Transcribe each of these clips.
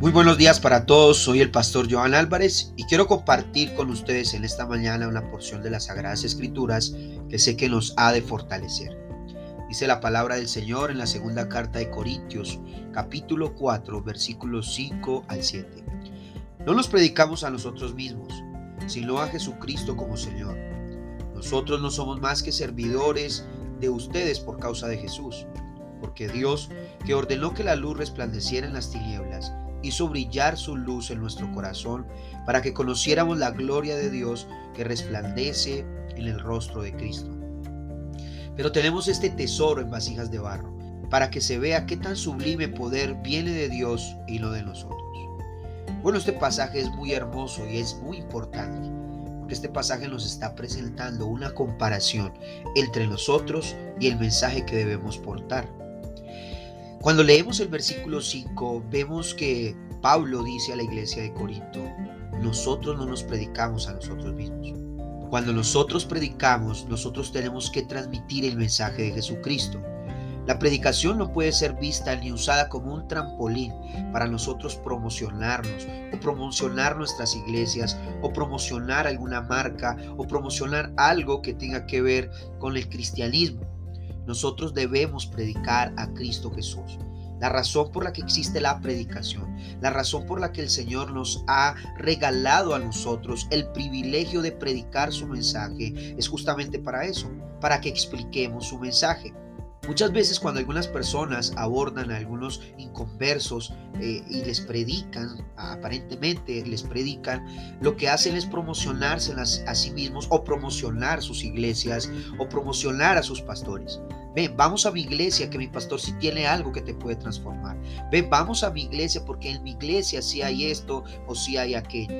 Muy buenos días para todos, soy el pastor Joan Álvarez y quiero compartir con ustedes en esta mañana una porción de las Sagradas Escrituras que sé que nos ha de fortalecer. Dice la palabra del Señor en la segunda carta de Corintios, capítulo 4, versículos 5 al 7. No nos predicamos a nosotros mismos, sino a Jesucristo como Señor. Nosotros no somos más que servidores de ustedes por causa de Jesús, porque Dios, que ordenó que la luz resplandeciera en las tinieblas, hizo brillar su luz en nuestro corazón para que conociéramos la gloria de Dios que resplandece en el rostro de Cristo. Pero tenemos este tesoro en vasijas de barro, para que se vea qué tan sublime poder viene de Dios y no de nosotros. Bueno, este pasaje es muy hermoso y es muy importante, porque este pasaje nos está presentando una comparación entre nosotros y el mensaje que debemos portar. Cuando leemos el versículo 5, vemos que Pablo dice a la iglesia de Corinto: nosotros no nos predicamos a nosotros mismos. Cuando nosotros predicamos, nosotros tenemos que transmitir el mensaje de Jesucristo. La predicación no puede ser vista ni usada como un trampolín para nosotros promocionarnos o promocionar nuestras iglesias o promocionar alguna marca o promocionar algo que tenga que ver con el cristianismo. Nosotros debemos predicar a Cristo Jesús. La razón por la que existe la predicación, la razón por la que el Señor nos ha regalado a nosotros el privilegio de predicar su mensaje es justamente para eso, para que expliquemos su mensaje. Muchas veces cuando algunas personas abordan a algunos inconversos y les predican, aparentemente les predican, lo que hacen es promocionarse a sí mismos o promocionar sus iglesias o promocionar a sus pastores. Ven, vamos a mi iglesia que mi pastor sí tiene algo que te puede transformar. Ven, vamos a mi iglesia porque en mi iglesia sí hay esto o sí hay aquello.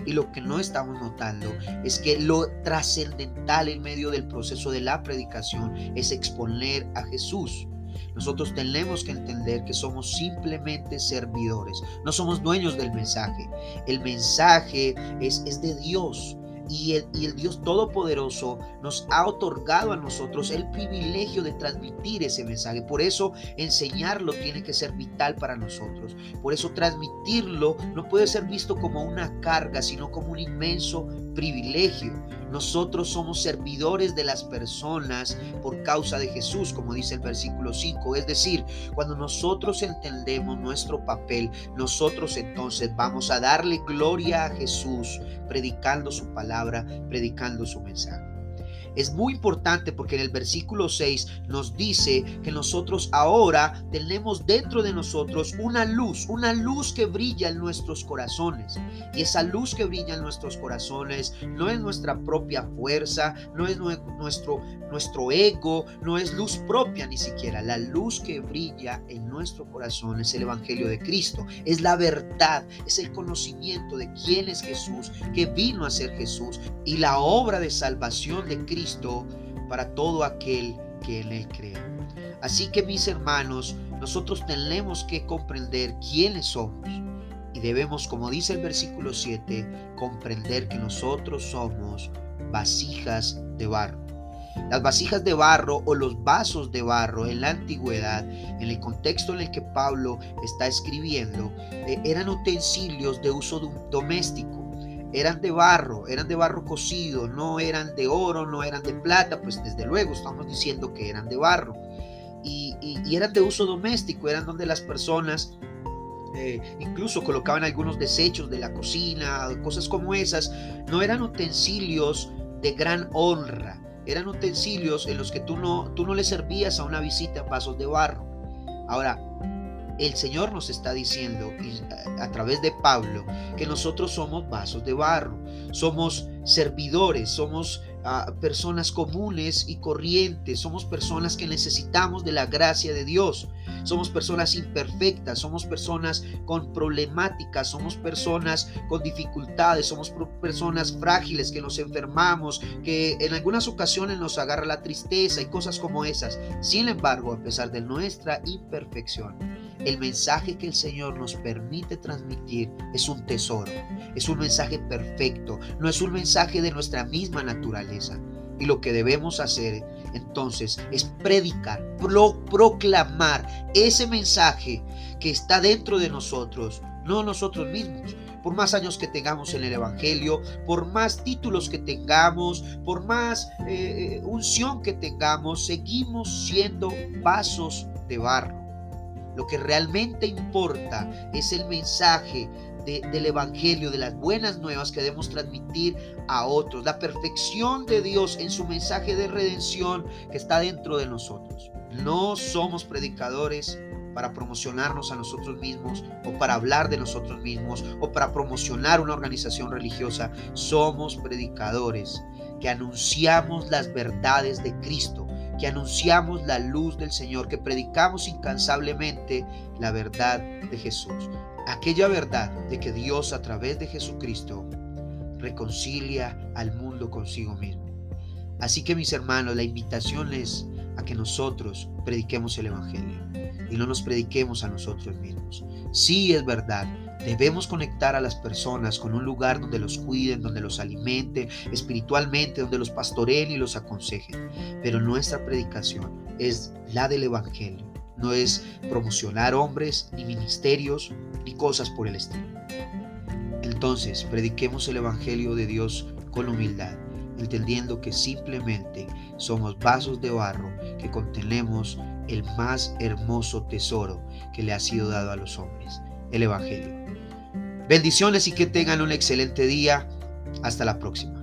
Y lo que no estamos notando es que lo trascendental en medio del proceso de la predicación es exponer a Jesús. Nosotros tenemos que entender que somos simplemente servidores, no somos dueños del mensaje. El mensaje es de Dios. Y el Dios Todopoderoso nos ha otorgado a nosotros el privilegio de transmitir ese mensaje. Por eso enseñarlo tiene que ser vital para nosotros. Por eso transmitirlo no puede ser visto como una carga, sino como un inmenso privilegio. Nosotros somos servidores de las personas por causa de Jesús, como dice el versículo 5. Es decir, cuando nosotros entendemos nuestro papel, nosotros entonces vamos a darle gloria a Jesús, predicando su palabra, predicando su mensaje. Es muy importante porque en el versículo 6 nos dice que nosotros ahora tenemos dentro de nosotros una luz que brilla en nuestros corazones. Y esa luz que brilla en nuestros corazones no es nuestra propia fuerza, no es nuestro ego, no es luz propia ni siquiera. La luz que brilla en nuestro corazón es el Evangelio de Cristo, es la verdad, es el conocimiento de quién es Jesús, que vino a ser Jesús y la obra de salvación de Cristo para todo aquel que en él cree. Así que, mis hermanos, nosotros tenemos que comprender quiénes somos y debemos, como dice el versículo 7, comprender que nosotros somos vasijas de barro. Las vasijas de barro o los vasos de barro en la antigüedad, en el contexto en el que Pablo está escribiendo, eran utensilios de uso doméstico. Eran de barro cocido, no eran de oro, no eran de plata, pues desde luego estamos diciendo que eran de barro. Y eran de uso doméstico, eran donde las personas incluso colocaban algunos desechos de la cocina, cosas como esas. No eran utensilios de gran honra, eran utensilios en los que tú no le servías a una visita en vasos de barro. Ahora, el Señor nos está diciendo a través de Pablo que nosotros somos vasos de barro, somos servidores, somos personas comunes y corrientes, somos personas que necesitamos de la gracia de Dios, somos personas imperfectas, somos personas con problemáticas, somos personas con dificultades, somos personas frágiles, que nos enfermamos, que en algunas ocasiones nos agarra la tristeza y cosas como esas. Sin embargo, a pesar de nuestra imperfección, el mensaje que el Señor nos permite transmitir es un tesoro, es un mensaje perfecto, no es un mensaje de nuestra misma naturaleza. Y lo que debemos hacer entonces es predicar, proclamar ese mensaje que está dentro de nosotros no nosotros mismos. Por más años que tengamos en el Evangelio, por más títulos que tengamos, por más unción que tengamos, seguimos siendo vasos de barro. Lo que realmente importa es el mensaje del Evangelio, de las buenas nuevas que debemos transmitir a otros, la perfección de Dios en su mensaje de redención que está dentro de nosotros. No somos predicadores para promocionarnos a nosotros mismos o para hablar de nosotros mismos o para promocionar una organización religiosa. Somos predicadores que anunciamos las verdades de Cristo, que anunciamos la luz del Señor, que predicamos incansablemente la verdad de Jesús. Aquella verdad de que Dios a través de Jesucristo reconcilia al mundo consigo mismo. Así que, mis hermanos, la invitación es a que nosotros prediquemos el Evangelio y no nos prediquemos a nosotros mismos. Sí, es verdad, debemos conectar a las personas con un lugar donde los cuiden, donde los alimenten espiritualmente, donde los pastoreen y los aconsejen. Pero nuestra predicación es la del Evangelio. No es promocionar hombres, ni ministerios, ni cosas por el estilo. Entonces, prediquemos el Evangelio de Dios con humildad, entendiendo que simplemente somos vasos de barro que contenemos el más hermoso tesoro que le ha sido dado a los hombres, el Evangelio. Bendiciones y que tengan un excelente día. Hasta la próxima.